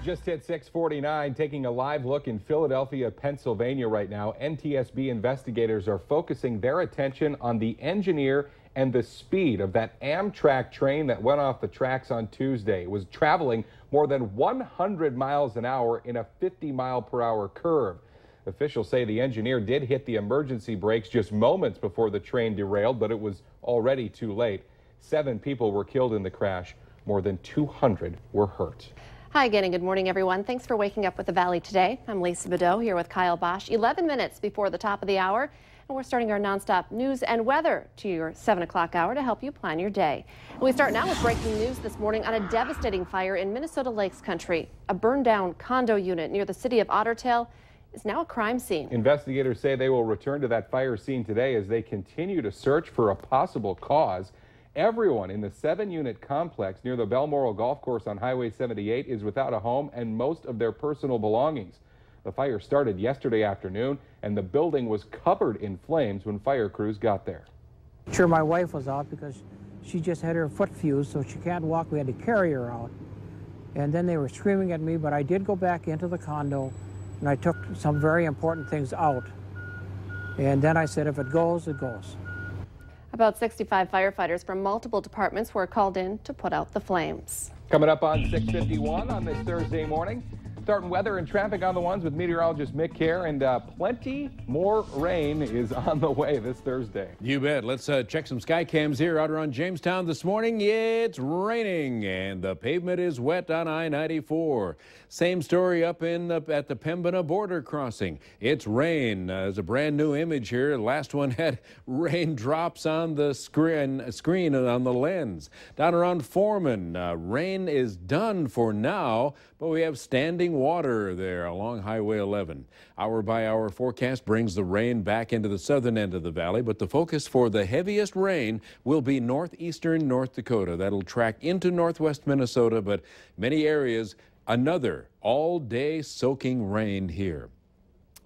Just hit 6:49, taking a live look in Philadelphia, Pennsylvania right now. NTSB investigators are focusing their attention on the engineer and the speed of that Amtrak train that went off the tracks on Tuesday. It was traveling more than 100 miles an hour in a 50-mile-per-hour curve. Officials say the engineer did hit the emergency brakes just moments before the train derailed, but it was already too late. 7 people were killed in the crash. More than 200 were hurt. Hi again and good morning, everyone. Thanks for waking up with the Valley today. I'm Lisa Bedeau here with Kyle Bosch. 11 minutes before the top of the hour, and we're starting our nonstop news and weather to your 7 o'clock hour to help you plan your day. And we start now with breaking news this morning on a devastating fire in Minnesota Lakes Country. A burned down condo unit near the city of Otter Tail is now a crime scene. Investigators say they will return to that fire scene today as they continue to search for a possible cause. Everyone in the 7-unit complex near the Balmoral Golf Course on Highway 78 is without a home and most of their personal belongings. The fire started yesterday afternoon, and the building was covered in flames when fire crews got there. Sure, my wife was out because she just had her foot fused, so she can't walk. We had to carry her out. And then they were screaming at me, but I did go back into the condo, and I took some very important things out. And then I said, if it goes, it goes. About 65 firefighters from multiple departments were called in to put out the flames. Coming up on 6:51 on this Thursday morning, starting weather and traffic on the ones with meteorologist Mick Kerr, and plenty more rain is on the way this Thursday. You bet. Let's check some sky cams here out around Jamestown this morning. It's raining and the pavement is wet on I-94. Same story up at the Pembina border crossing. It's rain. There's a brand new image here. The last one had raindrops on the screen on the lens. Down around Foreman, rain is done for now, but we have standing water there along Highway 11. Hour-by-hour forecast brings the rain back into the southern end of the valley, but the focus for the heaviest rain will be northeastern North Dakota. That'll track into northwest Minnesota, but many areas, another all-day soaking rain here.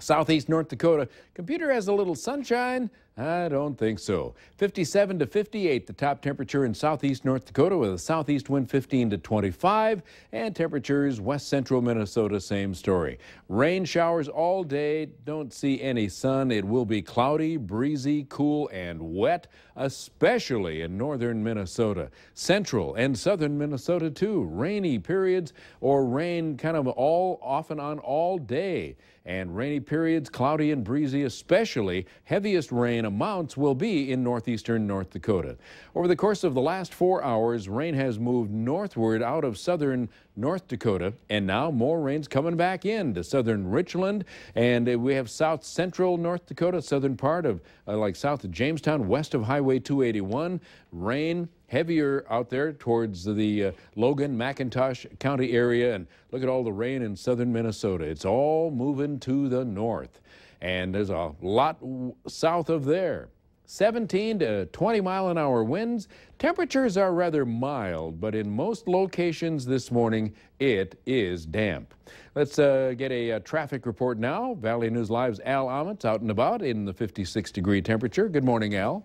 Southeast North Dakota, computer has a little sunshine? I don't think so. 57 to 58, the top temperature in southeast North Dakota with a southeast wind 15 to 25, and temperatures west central Minnesota, same story. Rain showers all day, don't see any sun. It will be cloudy, breezy, cool, and wet, especially in northern Minnesota. Central and southern Minnesota too. Rainy periods or rain kind of off and on all day. And rainy periods, cloudy and breezy especially. Heaviest rain amounts will be in northeastern North Dakota. Over the course of the last 4 hours, rain has moved northward out of southern North Dakota, and now more rain's coming back into southern Richland, and we have south central North Dakota, southern part of like south of Jamestown, west of Highway 281. Rain heavier out there towards the Logan, McIntosh County area, and look at all the rain in southern Minnesota. It's all moving to the north, and there's a lot south of there. 17 to 20 mile an hour winds. Temperatures are rather mild, but in most locations this morning, it is damp. Let's get a traffic report now. Valley News Live's Al Amit's out and about in the 56-degree temperature. Good morning, Al.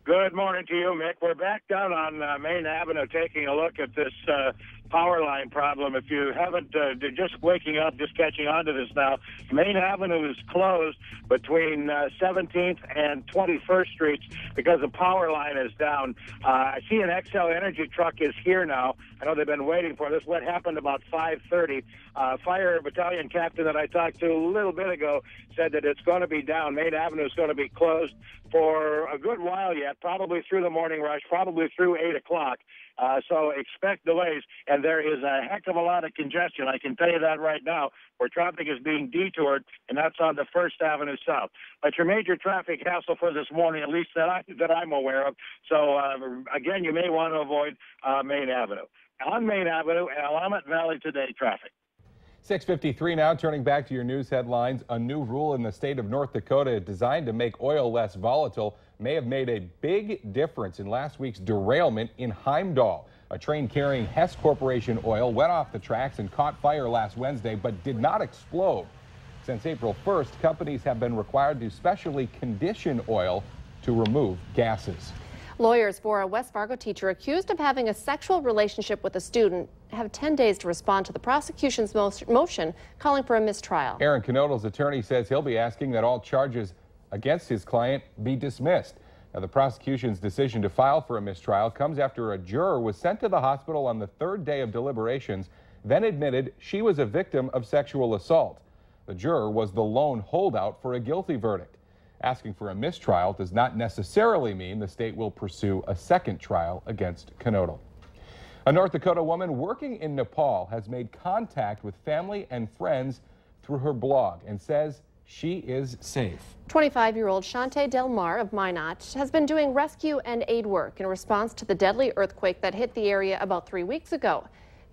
Good morning to you, Mick. We're back down on Main Avenue taking a look at this power line problem. If you haven't, just waking up, just catching on to this now, Main Avenue is closed between 17th and 21st Streets because the power line is down. I see an XL Energy truck is here now. I know they've been waiting for this. What happened about 5:30. Fire battalion captain that I talked to a little bit ago said that it's going to be down. Main Avenue is going to be closed for a good while yet, probably through the morning rush, probably through 8 o'clock. So expect delays, and there is a heck of a lot of congestion. I can tell you that right now, where traffic is being detoured, and that's on the 1st Avenue South. But your major traffic hassle for this morning, at least that I'm aware of. So, again, you may want to avoid Main Avenue. On Main Avenue, Willamette Valley Today traffic. 6:53 now, turning back to your news headlines. A new rule in the state of North Dakota designed to make oil less volatile may have made a big difference in last week's derailment in Heimdall. A train carrying Hess Corporation oil went off the tracks and caught fire last Wednesday, but did not explode. Since April 1st, companies have been required to specially condition oil to remove gases. Lawyers for a West Fargo teacher accused of having a sexual relationship with a student have 10 days to respond to the prosecution's motion calling for a mistrial. Aaron Knodl's attorney says he'll be asking that all charges against his client be dismissed. Now, the prosecution's decision to file for a mistrial comes after a juror was sent to the hospital on the third day of deliberations, then admitted she was a victim of sexual assault. The juror was the lone holdout for a guilty verdict. Asking for a mistrial does not necessarily mean the state will pursue a second trial against Knodl. A North Dakota woman working in Nepal has made contact with family and friends through her blog and says she is safe. 25-year-old Shante Del Mar of Minot has been doing rescue and aid work in response to the deadly earthquake that hit the area about 3 weeks ago.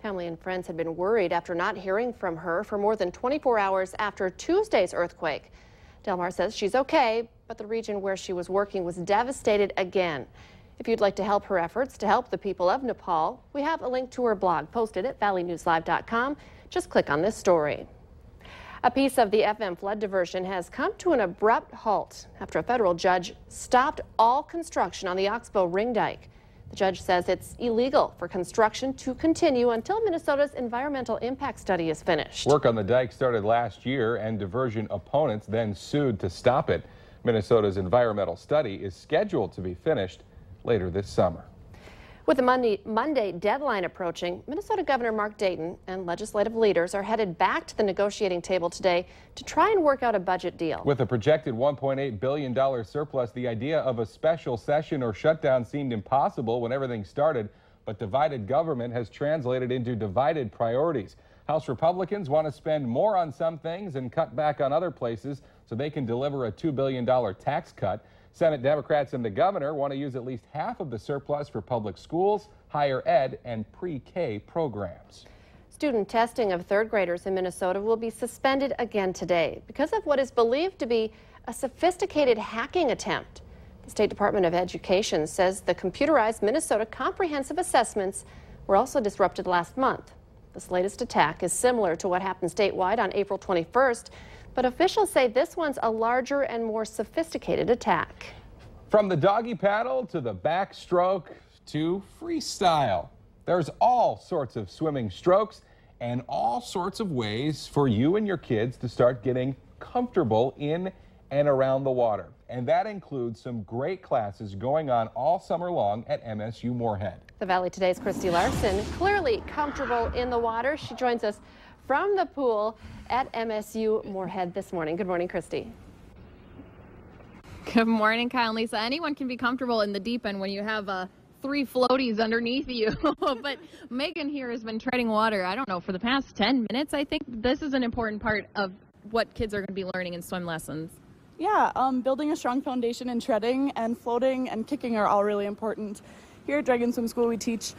Family and friends had been worried after not hearing from her for more than 24 hours after Tuesday's earthquake. Del Mar says she's okay, but the region where she was working was devastated again. If you'd like to help her efforts to help the people of Nepal, we have a link to her blog posted at valleynewslive.com. Just click on this story. A piece of the FM flood diversion has come to an abrupt halt after a federal judge stopped all construction on the Oxbow Ring Dike. The judge says it's illegal for construction to continue until Minnesota's environmental impact study is finished. Work on the dike started last year, and diversion opponents then sued to stop it. Minnesota's environmental study is scheduled to be finished later this summer. With the Monday deadline approaching, Minnesota Governor Mark Dayton and legislative leaders are headed back to the negotiating table today to try and work out a budget deal. With a projected $1.8 billion surplus, the idea of a special session or shutdown seemed impossible when everything started, but divided government has translated into divided priorities. House Republicans want to spend more on some things and cut back on other places so they can deliver a $2 billion tax cut. Senate Democrats and the governor want to use at least half of the surplus for public schools, higher ed, and pre-K programs. Student testing of third graders in Minnesota will be suspended again today because of what is believed to be a sophisticated hacking attempt. The State Department of Education says the computerized Minnesota comprehensive assessments were also disrupted last month. This latest attack is similar to what happened statewide on April 21st, but officials say this one's a larger and more sophisticated attack. From the doggy paddle to the backstroke to freestyle, there's all sorts of swimming strokes and all sorts of ways for you and your kids to start getting comfortable in and around the water. And that includes some great classes going on all summer long at MSU Moorhead. The Valley Today's Christy Larson, clearly comfortable in the water. She joins us from the pool at MSU Moorhead this morning. Good morning, Christy. Good morning, Kyle and Lisa. Anyone can be comfortable in the deep end when you have 3 floaties underneath you. But Megan here has been treading water, I don't know, for the past 10 minutes. I think this is an important part of what kids are going to be learning in swim lessons. Yeah, building a strong foundation in treading and floating and kicking are all really important. Here at Dragon Swim School, we teach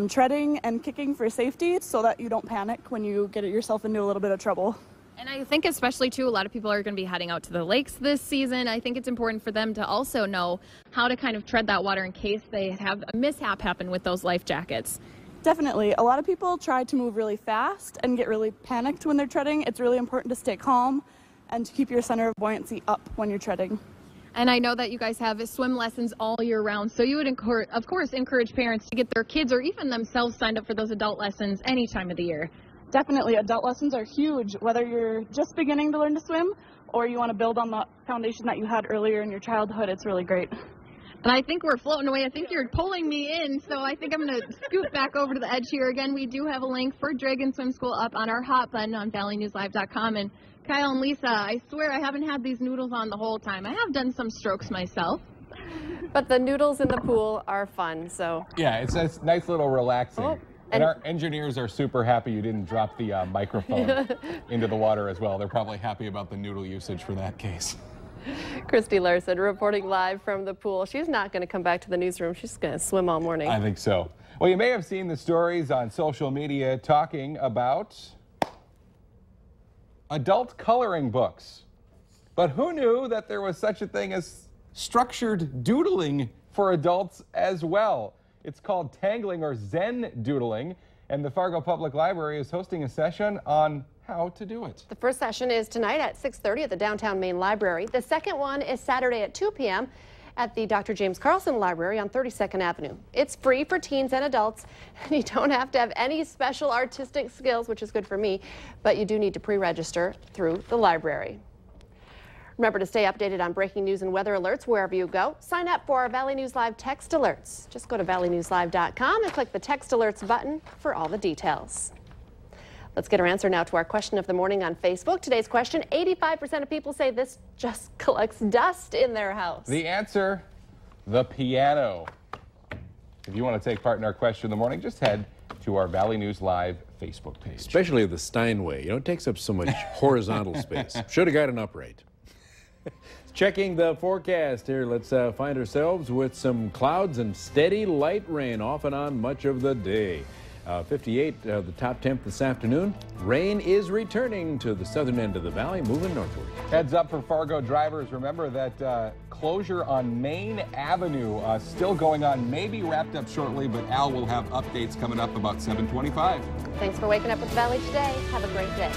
treading and kicking for safety so that you don't panic when you get yourself into a little bit of trouble. And I think especially, too, a lot of people are going to be heading out to the lakes this season. I think it's important for them to also know how to kind of tread that water in case they have a mishap happen with those life jackets. Definitely. A lot of people try to move really fast and get really panicked when they're treading. It's really important to stay calm and to keep your center of buoyancy up when you're treading. And I know that you guys have swim lessons all year round, so you would, of course, encourage parents to get their kids or even themselves signed up for those adult lessons any time of the year. Definitely. Adult lessons are huge, whether you're just beginning to learn to swim or you want to build on the foundation that you had earlier in your childhood. It's really great. And I think we're floating away. I think you're pulling me in, so I think I'm going to scoot back over to the edge here. Again, we do have a link for Dragon Swim School up on our hot button on valleynewslive.com. And Kyle and Lisa, I swear I haven't had these noodles on the whole time. I have done some strokes myself. But the noodles in the pool are fun, so. Yeah, it's a nice little relaxing. Oh, and our engineers are super happy you didn't drop the microphone into the water as well. They're probably happy about the noodle usage for that case. Christy Larson reporting live from the pool. She's not going to come back to the newsroom. She's going to swim all morning. I think so. Well, you may have seen the stories on social media talking about adult coloring books. But who knew that there was such a thing as structured doodling for adults as well? It's called tangling or Zen doodling, and the Fargo Public Library is hosting a session on how to do it. The first session is tonight at 6:30 at the Downtown Main Library. The second one is Saturday at 2 p.m. at the Dr. James Carlson Library on 32nd Avenue. It's free for teens and adults, and you don't have to have any special artistic skills, which is good for me, but you do need to pre-register through the library. Remember to stay updated on breaking news and weather alerts wherever you go. Sign up for our Valley News Live text alerts. Just go to valleynewslive.com and click the text alerts button for all the details. Let's get our answer now to our question of the morning on Facebook. Today's question, 85% of people say this just collects dust in their house. The answer, the piano. If you want to take part in our question of the morning, just head to our Valley News Live Facebook page. Especially the Steinway. You know, it takes up so much horizontal space. Should have got an upright. Checking the forecast here, let's find ourselves with some clouds and steady light rain off and on much of the day. 58, the top temp this afternoon. Rain is returning to the southern end of the valley, moving northward. Heads up for Fargo drivers. Remember that closure on Main Avenue still going on, maybe wrapped up shortly, but Al will have updates coming up about 7:25. Thanks for waking up with the Valley today. Have a great day.